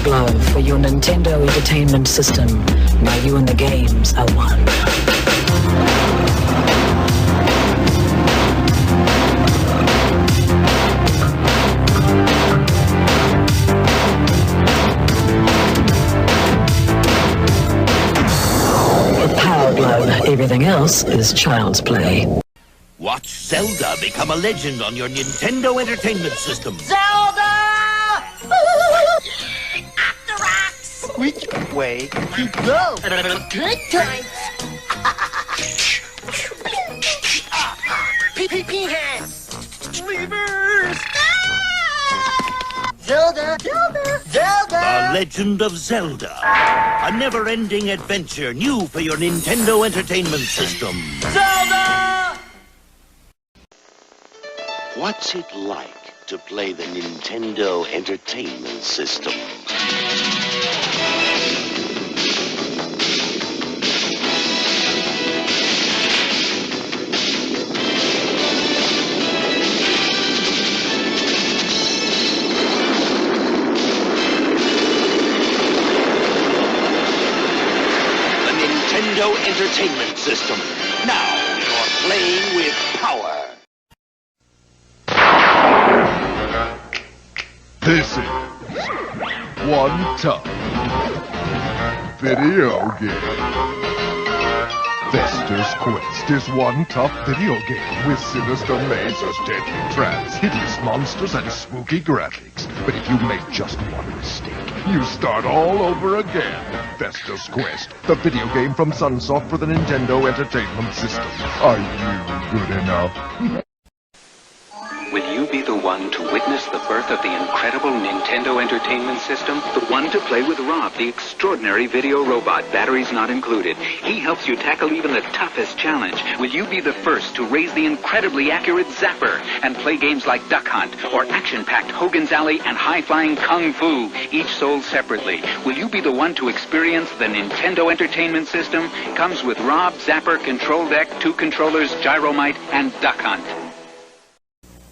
Powerglove for your Nintendo Entertainment System. Now you and the games are one. Powerglove, everything else is child's play. Watch Zelda become a legend on your Nintendo Entertainment System. Zelda! After rocks! Which way you go? Good times! Pee hands! Levers! Zelda! Zelda! Zelda! The Legend of Zelda. A never-ending adventure new for your Nintendo Entertainment System. Zelda! What's it like to play the Nintendo Entertainment System? The Nintendo Entertainment System. Now you're playing with power. This is one tough video game. Fester's Quest is one tough video game with sinister mazes, deadly traps, hideous monsters, and spooky graphics. But if you make just one mistake, you start all over again. Fester's Quest, the video game from Sunsoft for the Nintendo Entertainment System. Are you good enough? Will you be the one to witness the birth of the incredible Nintendo Entertainment System? The one to play with Rob, the extraordinary video robot, batteries not included. He helps you tackle even the toughest challenge. Will you be the first to raise the incredibly accurate Zapper and play games like Duckhunt or action-packed Hogans Alley and high-flying Kung Fu, each sold separately? Will you be the one to experience the Nintendo Entertainment System? Comes with Rob, Zapper, Control Deck, 2 controllers, Gyromite, and Duckhunt.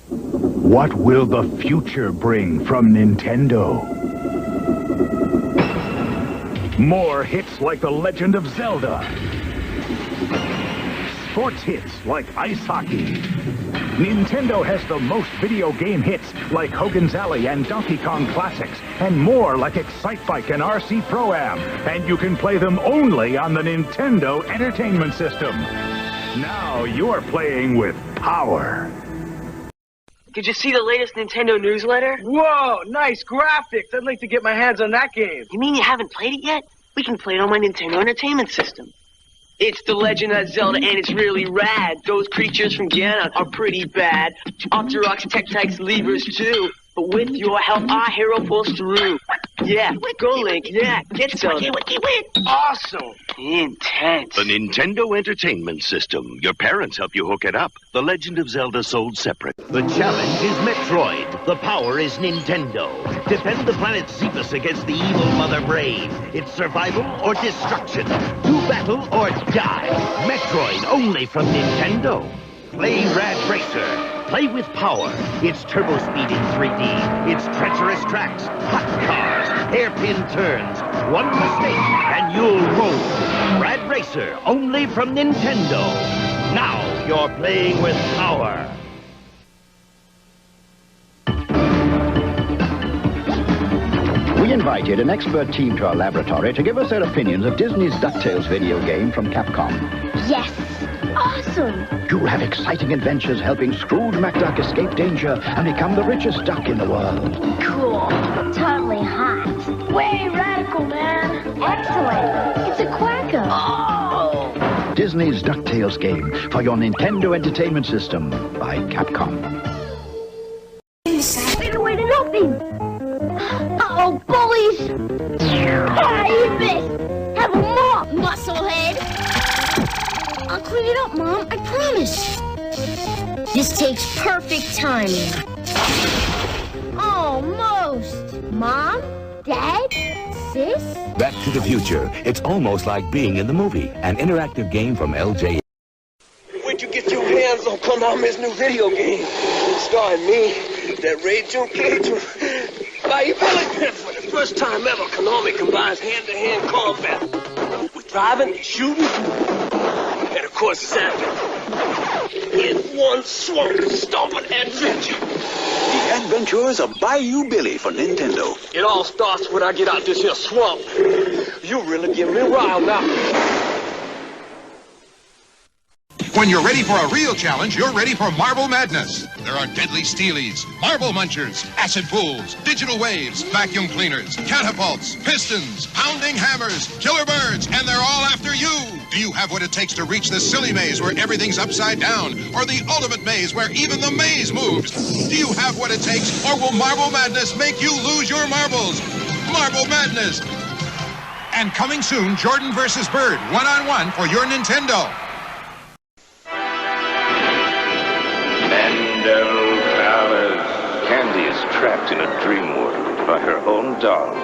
What will the future bring from Nintendo? More hits like The Legend of Zelda. Sports hits like ice hockey. Nintendo has the most video game hits like Hogan's Alley and Donkey Kong Classics, and more like Excite Bike and RC Pro-Am. And you can play them only on the Nintendo Entertainment System. Now you're playing with power. Did you see the latest Nintendo newsletter? Whoa, nice graphics. I'd like to get my hands on that game. You mean you haven't played it yet? We can play it on my Nintendo Entertainment System. It's The Legend of Zelda, and it's really rad. Those creatures from Ganon are pretty bad. Octoroks, Tektites, Levers, too. But with your help, our hero pulls through. Yeah, go Link, yeah, get Zelda. Awesome. Intense. The Nintendo Entertainment System. Your parents help you hook it up. The Legend of Zelda sold separate. The challenge is Metroid. The power is Nintendo. Defend the planet Xephus against the evil Mother Brain. It's survival or destruction. Do battle or die. Metroid only from Nintendo. Play Rad Racer. Play with power. It's turbo speed in 3D. It's treacherous tracks, hot cars, hairpin turns. One mistake and you'll roll. Rad Racer, only from Nintendo. Now you're playing with power. We invited an expert team to our laboratory to give us their opinions of Disney's DuckTales video game from Capcom. Yes! Awesome! You'll have exciting adventures helping Scrooge McDuck escape danger and become the richest duck in the world. Cool. Totally hot. Way radical, man. Excellent. It's a quacker. Oh! Disney's DuckTales game for your Nintendo Entertainment System by Capcom. Get away to nothing! Uh-oh, bullies! Ah, you missed! Have a mop, musclehead! I'll clean it up, Mom, I promise. This takes perfect timing. Almost. Mom? Dad? Sis? Back to the Future. It's almost like being in the movie. An interactive game from LJ. Where'd you get your hands on Konami's new video game? Starring me, that Rachel. Bayou Billy! For the first time ever, Konami combines hand-to-hand combat with driving and shooting, and of course zapping. In one swamp stomping adventure. The Adventures of Bayou Billy for Nintendo. It all starts when I get out this here swamp. You really get me wild now. When you're ready for a real challenge, you're ready for Marble Madness. There are deadly steelies, marble munchers, acid pools, digital waves, vacuum cleaners, catapults, pistons, pounding hammers, killer birds, and they're all after you. Do you have what it takes to reach the silly maze where everything's upside down, or the ultimate maze where even the maze moves? Do you have what it takes, or will Marble Madness make you lose your marbles? Marble Madness. And coming soon, Jordan versus Bird, one-on-one for your Nintendo. Candy is trapped in a dream world by her own dolls.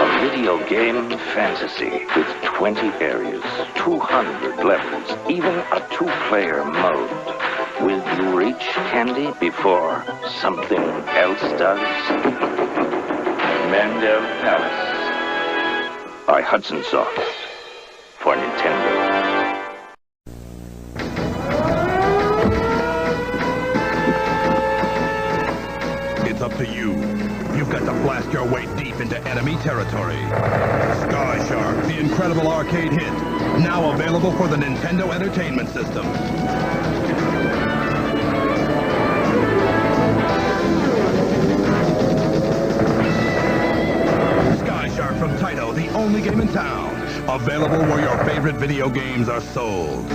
A video game fantasy with 20 areas, 200 levels, even a two-player mode. Will you reach Candy before something else does? Mandel Palace by Hudson Soft for Nintendo. Up to you. You've got to blast your way deep into enemy territory. Sky Shark, the incredible arcade hit, now available for the Nintendo Entertainment System. Sky Shark from Taito, the only game in town. Available where your favorite video games are sold.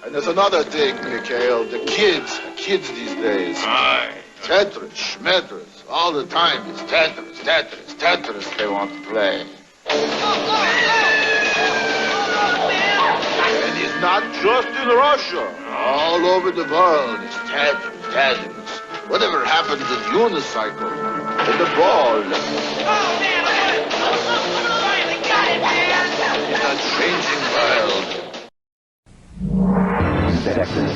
And there's another thing, Mikhail. The kids these days. Aye. Tetris, Schmetris, all the time it's Tetris they want to play. And it's not just in Russia. All over the world it's Tetris. Whatever happened to the unicycle and the ball? In a changing world. Texas.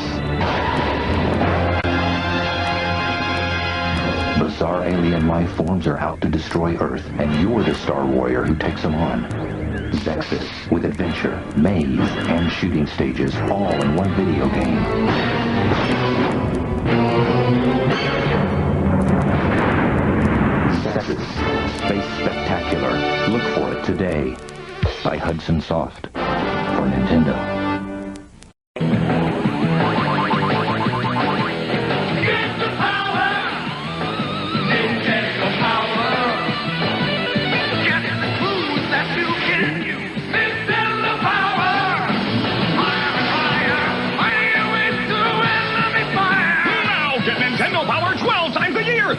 Bizarre alien life forms are out to destroy Earth, and you're the Star Warrior who takes them on. Zexus, with adventure, maze, and shooting stages, all in one video game. Zexus, Space Spectacular. Look for it today. By Hudson Soft for Nintendo.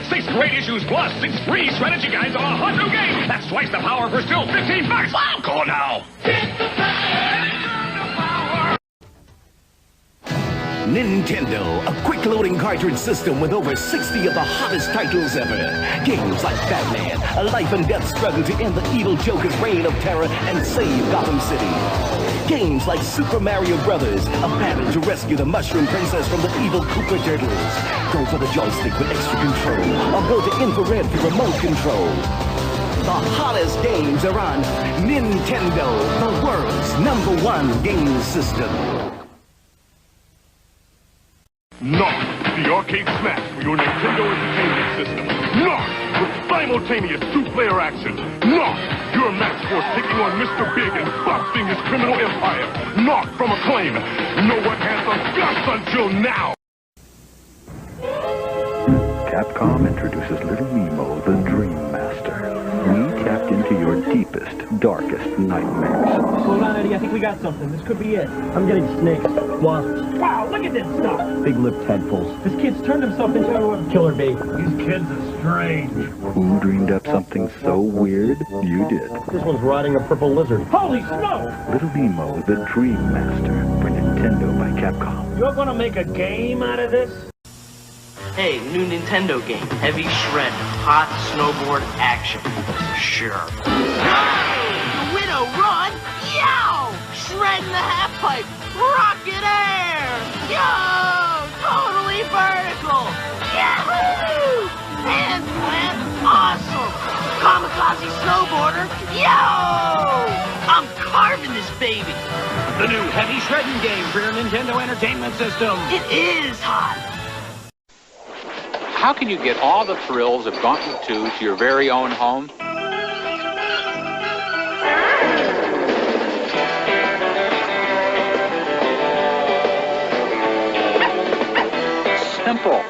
Six great issues plus 6 free strategy guides on a hot new game. That's twice the power for still 15 bucks. Wow, call now. Nintendo, a quick-loading cartridge system with over 60 of the hottest titles ever. Games like Batman, a life and death struggle to end the evil Joker's reign of terror and save Gotham City. Games like Super Mario Brothers, a battle to rescue the Mushroom Princess from the evil Koopa Turtles. Go for the joystick with extra control, or go to infrared for remote control. The hottest games are on Nintendo, the world's #1 game system. Knock, the arcade smash for your Nintendo Entertainment System. Knock, with simultaneous two-player action. Knock, your match force taking on Mr. Big and busting his criminal empire. Knock from Acclaim. No one has the guts until now. Capcom introduces Little Nemo, the Dream Master. We tapped into your deepest, darkest nightmares. Slow down, Eddie. I think we got something. This could be it. I'm getting snakes, wasps. Wow, look at this stuff. Big-lipped tadpoles. This kid's turned himself into a killer bee. These kids are strange. Who dreamed up something so weird? You did. This one's riding a purple lizard. Holy smoke! Little Nemo, the Dream Master, for Nintendo by Capcom. You're gonna make a game out of this? Hey, new Nintendo game. Heavy shred. Hot snowboard action. Sure. The Widow run! Yow! Shred in the half-pipe. Rocket air! Yo! Totally vertical! Yahoo! snowboarder. Yo! I'm carving this baby. The new heavy shredding game for your Nintendo Entertainment System. It is hot. How can you get all the thrills of Gauntlet 2 to your very own home? Simple.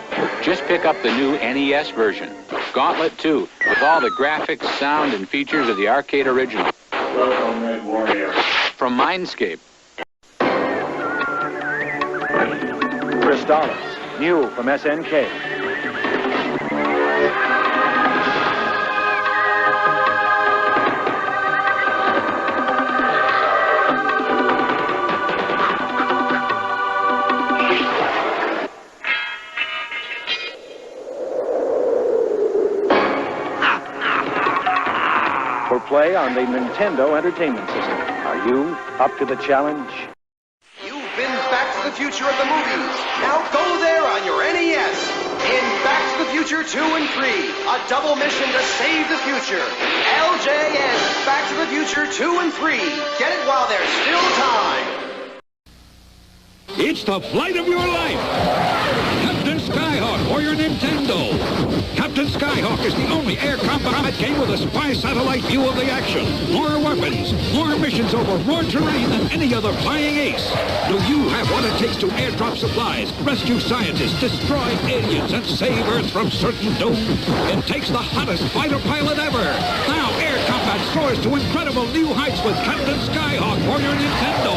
Just pick up the new NES version, Gauntlet 2, with all the graphics, sound, and features of the arcade original. Welcome, Red Warrior. From Mindscape. Crystallis, new from SNK. For play on the Nintendo Entertainment System. Are you up to the challenge? You've been Back to the Future at the movies. Now go there on your NES. In Back to the Future 2 and 3, a double mission to save the future. LJN, Back to the Future 2 and 3. Get it while there's still time. It's the flight of your life. Captain Skyhawk for your Nintendo. Captain Skyhawk is the only air combat game with a spy satellite view of the action. More weapons, more missions over more terrain than any other flying ace. Do you have what it takes to airdrop supplies, rescue scientists, destroy aliens, and save Earth from certain doom? It takes the hottest fighter pilot ever. Now air combat soars to incredible new heights with Captain Skyhawk for your Nintendo.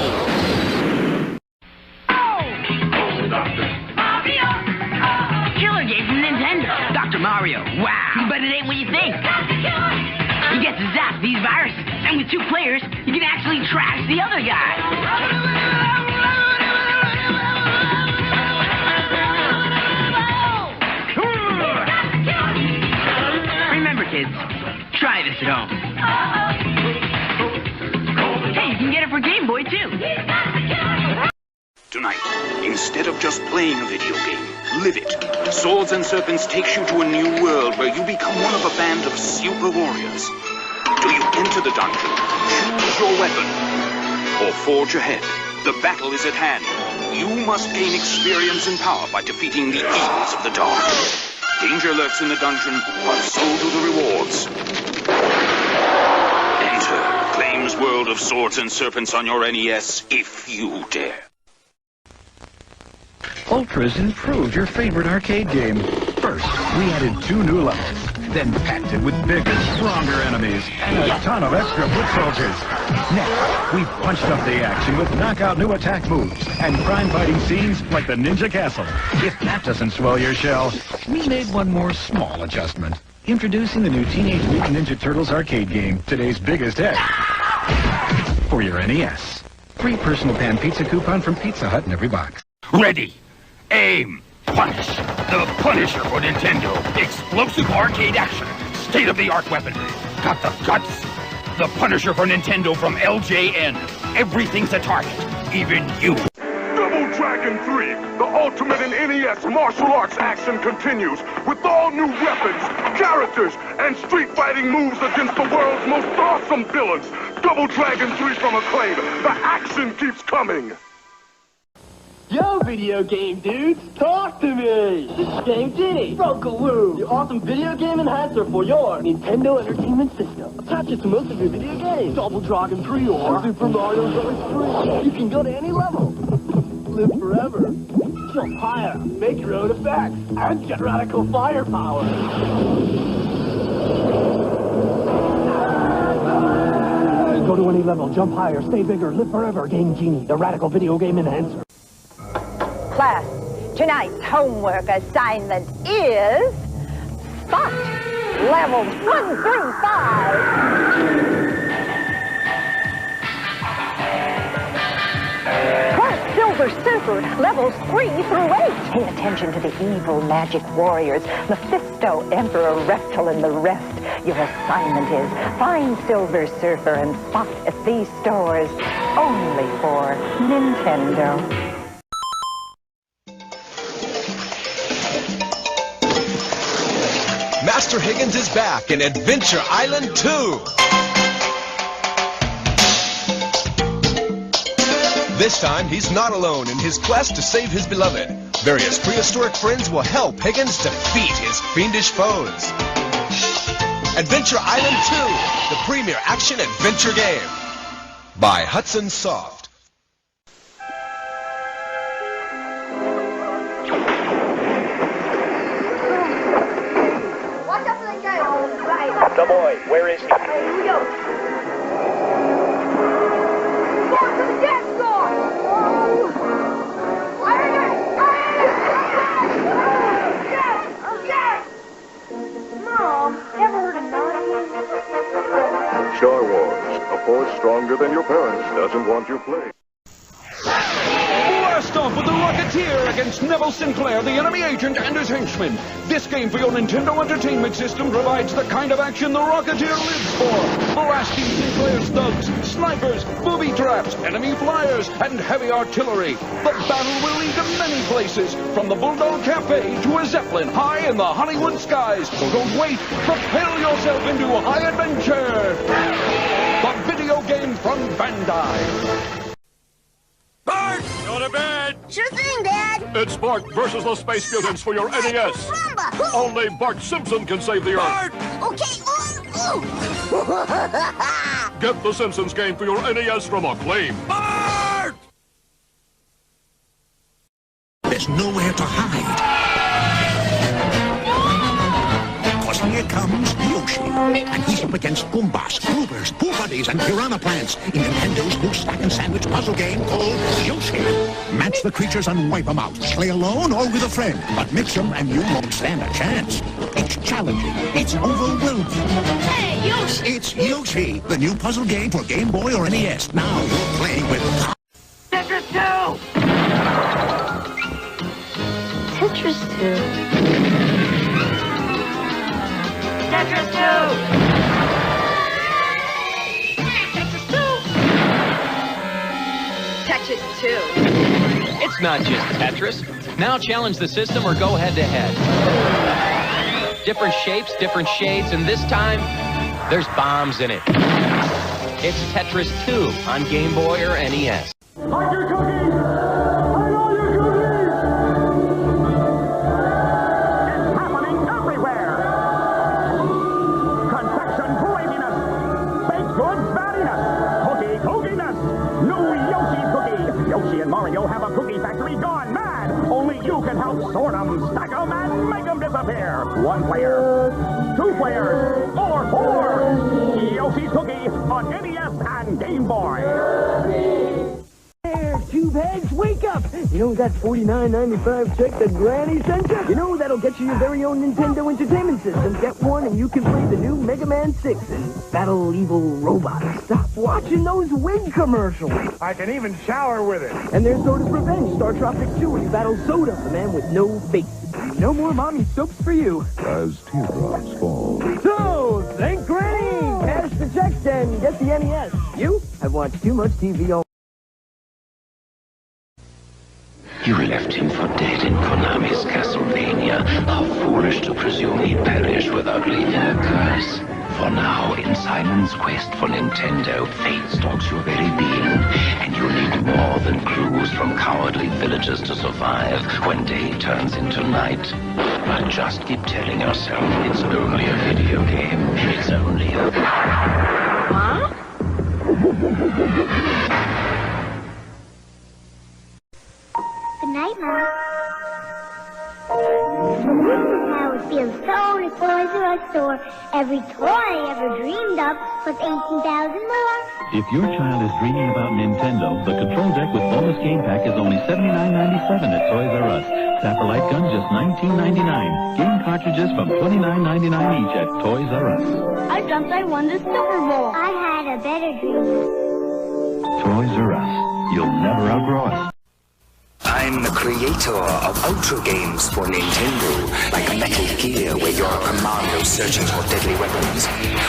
Killer game from Nintendo. Dr. Mario. Wow. But it ain't what you think. You get to zap these viruses, and with 2 players, you can actually trash the other guy. Remember, kids, try this at home. Hey, you can get it for Game Boy, too. Tonight, instead of just playing a video game, live it. Swords and Serpents takes you to a new world where you become one of a band of super warriors. Do you enter the dungeon, choose your weapon, or forge ahead? The battle is at hand. You must gain experience and power by defeating the evils of the dark. Danger lurks in the dungeon, but so do the rewards. Enter Acclaim's World of Swords and Serpents on your NES, if you dare. Ultra's improved your favorite arcade game. First, we added 2 new levels, then packed it with bigger, stronger enemies, and a ton of extra foot soldiers. Next, we punched up the action with knockout new attack moves and crime-fighting scenes like the Ninja Castle. If that doesn't swell your shell, we made one more small adjustment. Introducing the new Teenage Mutant Ninja Turtles arcade game, today's biggest hit. For your NES. Free personal pan pizza coupon from Pizza Hut in every box. Ready. Aim. Punish. The Punisher for Nintendo. Explosive arcade action. State-of-the-art weaponry. Got the guts? The Punisher for Nintendo from LJN. Everything's a target. Even you. Double Dragon 3, the ultimate in NES martial arts action continues with all new weapons, characters, and street fighting moves against the world's most awesome villains. Double Dragon 3 from Acclaim. The action keeps coming. Yo, video game dudes, talk to me! This is Game Genie, Rokaloo, the awesome video game enhancer for your Nintendo Entertainment System. Attach it to most of your video games. Double Dragon 3 or Super Mario Bros. 3. You can go to any level. Live forever. Jump higher. Make your own effects. And get radical firepower. Go to any level, jump higher, stay bigger, live forever. Game Genie, the radical video game enhancer. Class, tonight's homework assignment is Spot levels 1 through 5. Class Silver Surfer levels 3 through 8. Pay attention to the evil magic warriors, Mephisto, Emperor Reptile, and the rest. Your assignment is find Silver Surfer and Spot at these stores only for Nintendo. Master Higgins is back in Adventure Island 2. This time, he's not alone in his quest to save his beloved. Various prehistoric friends will help Higgins defeat his fiendish foes. Adventure Island 2, the premier action-adventure game. By Hudson Soft. Watch out for that guy on the right. The boy, where is he? Here we go. Go to the dance floor! Mom, ever heard of Nazis? Star Wars, a force stronger than your parents doesn't want you playing. Blast off with the Rocketeer against Neville Sinclair, the enemy agent and his henchmen. This game for your Nintendo Entertainment System provides the kind of action the Rocketeer lives for. Blasting Sinclair's thugs, snipers, booby traps, enemy flyers, and heavy artillery. The battle will lead to many places, from the Bulldog Cafe to a Zeppelin high in the Hollywood skies. So don't wait, propel yourself into high adventure. The video game from Bandai. Bart! Go to bed! Sure thing, Dad. It's Bart versus the Space Mutants for your NES. Only Bart Simpson can save the Earth. Okay. Get the Simpsons game for your NES from Acclaim. Bart! There's nowhere to hide. Because here comes Yoshi. And he's up against Goombas, Groovers, Pooh Buddies, and Piranha Plants in Nintendo's new stack and sandwich puzzle game called Yoshi. Match the creatures and wipe them out. Play alone or with a friend. But mix them and you won't stand a chance. It's challenging. It's overwhelming. Hey, Yoshi! It's Yoshi, the new puzzle game for Game Boy or NES. Now you're playing with Tetris 2! Tetris 2. Tetris 2! Tetris 2. It's not just Tetris. Now challenge the system or go head-to-head. Different shapes, different shades, and this time, there's bombs in it. It's Tetris 2 on Game Boy or NES. Hide your cookies! Hide all your cookies! It's happening everywhere! Confection craziness! Baked goods fattiness! Cookie cookiness! New Yoshi cookie! Yoshi and Mario have a cookie factory gone mad! Only you can help sort them, stack them, and make them disappear! One player, two players, or four! Yoshi's Cookie on NES and Game Boy! There, Tubeheads, wake up! You know that $49.95 check that Granny sent you? You know that'll get you your very own Nintendo Entertainment System. Get one and you can play the new Mega Man 6 and battle evil robots. Stop watching those wig commercials. I can even shower with it. And there's Soda's Revenge, Star Tropic 2, where you battle Soda, the man with no face. No more mommy soaps for you. As teardrops fall. So, thank Granny! Cash the checks and get the NES. You have watched too much TV all... You left him for dead in Konami's Castlevania. How foolish to presume he'd perish without leaving a curse. For now, in Simon's quest for Nintendo, fate stalks your very being, and you need more than clues from cowardly villagers to survive when day turns into night. But just keep telling yourself it's only a video game. It's only a... Huh? Good night, Mom. Now it feels so to Toys R Us store. Every toy I ever dreamed of plus 18,000 more. If your child is dreaming about Nintendo, the control deck with bonus game pack is only $79.97 at Toys R Us. Sapper light gun just $19.99. Game cartridges from $29.99 each at Toys R Us. I dreamt I won the Super Bowl. I had a better dream. Toys R Us. You'll never outgrow us. I'm the creator of Ultra games for Nintendo, like Metal Gear, where you're a commando searching for deadly weapons.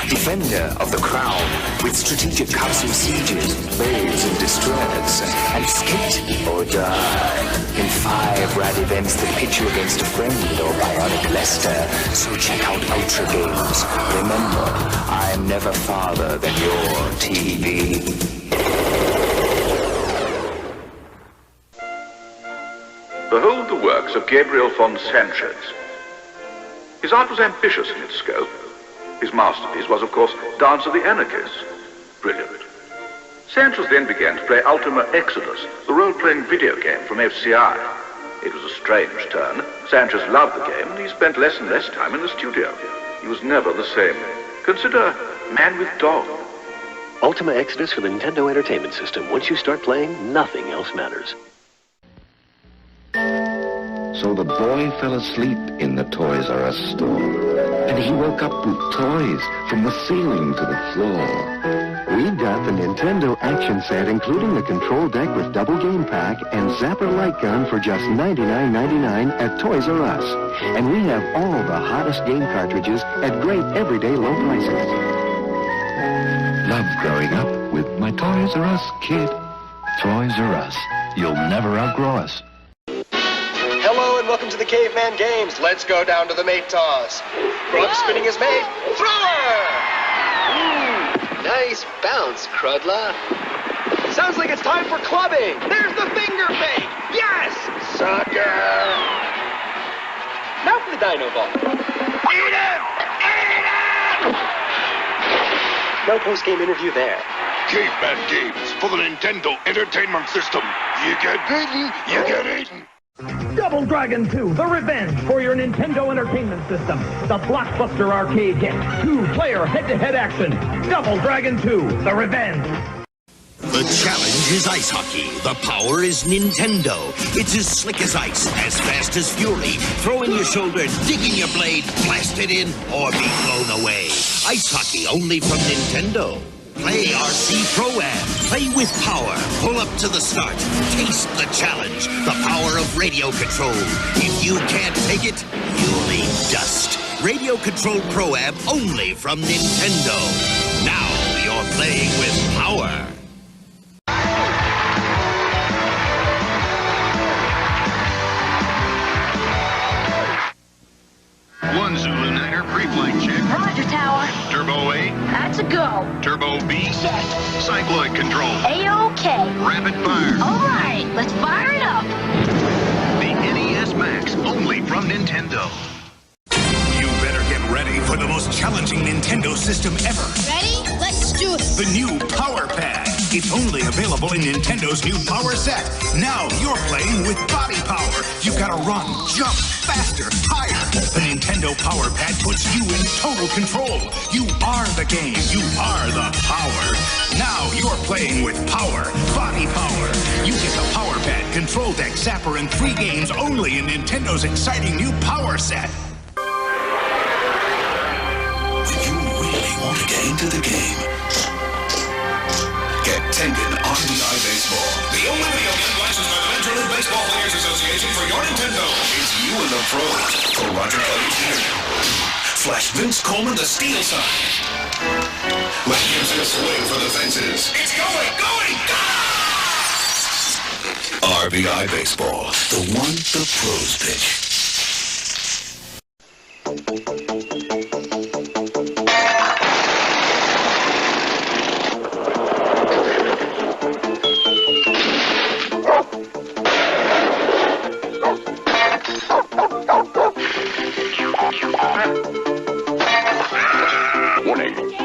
Defender of the Crown, with strategic castle sieges, babes in distress, and skate or die. In 5 rad events that pit you against a friend or bionic Lester. So check out Ultra Games. Remember, I'm never farther than your TV. Behold the works of Gabriel von Sanchez. His art was ambitious in its scope. His masterpiece was, of course, Dance of the Anarchists. Brilliant. Sanchez then began to play Ultima Exodus, the role-playing video game from FCI. It was a strange turn. Sanchez loved the game, and he spent less and less time in the studio. He was never the same. Consider Man with Dog. Ultima Exodus for the Nintendo Entertainment System. Once you start playing, nothing else matters. So the boy fell asleep in the Toys R Us store. And he woke up with toys from the ceiling to the floor. We got the Nintendo action set, including the control deck with double game pack and Zapper light gun for just $99.99 at Toys R Us. And we have all the hottest game cartridges at great everyday low prices. Love growing up with my Toys R Us kid. Toys R Us. You'll never outgrow us. Hello and welcome to the Caveman Games. Let's go down to the mate toss. Grub spinning his mate. Thrower! Nice bounce, Crudla. Sounds like it's time for clubbing. There's the finger fake. Yes! Sucker! Now for the dino ball. Eat him! Eat him! No post-game interview there. Caveman Games for the Nintendo Entertainment System. You get bitten, you get eaten. Double Dragon 2, The Revenge for your Nintendo Entertainment System. The blockbuster arcade hit. 2-player head-to-head action. Double Dragon 2, The Revenge. The challenge is ice hockey. The power is Nintendo. It's as slick as ice, as fast as fury. Throw in your shoulder, dig in your blade, blast it in, or be blown away. Ice hockey only from Nintendo. Play RC Pro-Am. Play with power. Pull up to the start. Taste the challenge. The power of radio control. If you can't take it, you'll eat dust. Radio controlled Pro-Am only from Nintendo. Now you're playing with power. One Zulu Niner pre-flight check. Roger, Tower. Turbo A. That's a go. Turbo B. Set. Cycloid control. A-OK. Rapid fire. All right, let's fire it up. The NES Max, only from Nintendo. You better get ready for the most challenging Nintendo system ever. Ready? Let's do it. The new Power Pad. It's only available in Nintendo's new Power Set. Now you're playing with body power. You've got to run, jump, faster, higher. The Nintendo Power Pad puts you in total control. You are the game. You are the power. Now you're playing with power, body power. You get the Power Pad, control deck, zapper, and 3 games only in Nintendo's exciting new Power Set. You really want to get into the game? Get Tengen RBI Baseball. The only video game licensed by the Major League Baseball Players Association for your Nintendo. It's you and the pros. For Roger Clemens Jr. Flash Vince Coleman the steal sign. Let him swing for the fences. It's going, go! RBI Baseball. The one the pros pitch.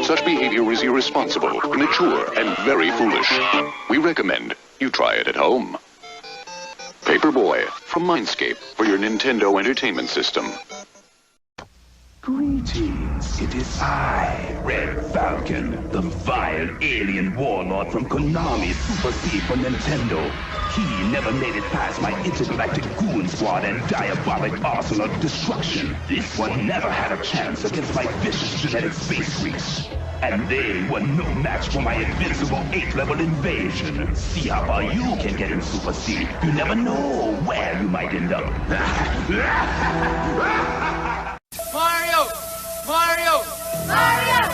Such behavior is irresponsible, immature, and very foolish. We recommend you try it at home. Paperboy from Mindscape for your Nintendo Entertainment System. Greetings, it is I, Red Falcon, the vile alien warlord from Konami Super C for Nintendo. He never made it past my intergalactic goon squad and diabolic arsenal of destruction. This one never had a chance against my vicious genetic space freaks. And they were no match for my invincible 8th level invasion. See how far you can get in Super C. You never know where you might end up. Mario! Mario! Mario!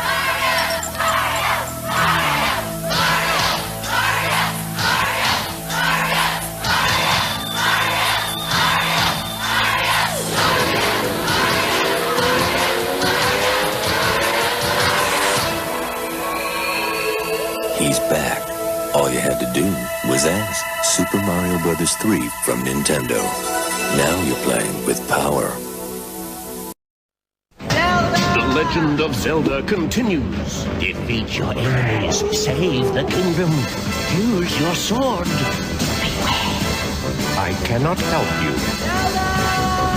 presents Super Mario Bros. 3 from Nintendo. Now you're playing with power. The legend of Zelda continues. Defeat your enemies, save the kingdom, use your sword. Beware. I cannot help you.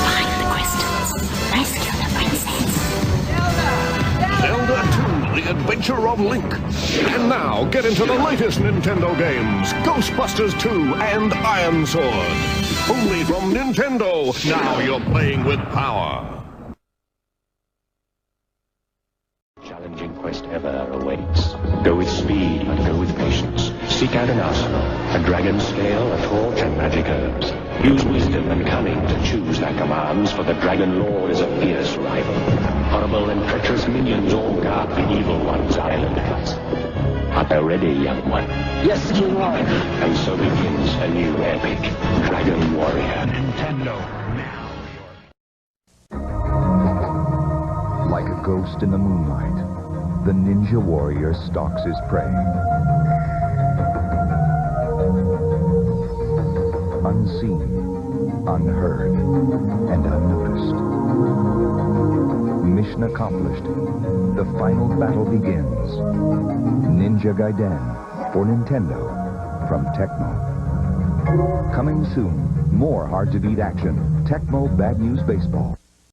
Find the crystals. Rescue the princess. Zelda 2, The Adventure of Link. And now, get into the latest Nintendo games, Ghostbusters 2 and Iron Sword. Only from Nintendo, now you're playing with power. Challenging quest ever awaits. Go with speed, but go with patience. Seek out an arsenal, a dragon scale, a torch, and magic herbs. Use wisdom and cunning to choose their commands, for the Dragon Lord is a fierce rival. Horrible and treacherous minions all guard the evil one's island huts. Are they ready, young one? Yes, King Lord. And so begins a new epic, Dragon Warrior. Nintendo, Like a ghost in the moonlight, the Ninja Warrior stalks his prey. Unseen, unheard, and unnoticed. Mission accomplished. The final battle begins. Ninja Gaiden for Nintendo from Tecmo. Coming soon, more hard-to-beat action. Tecmo Bad News Baseball.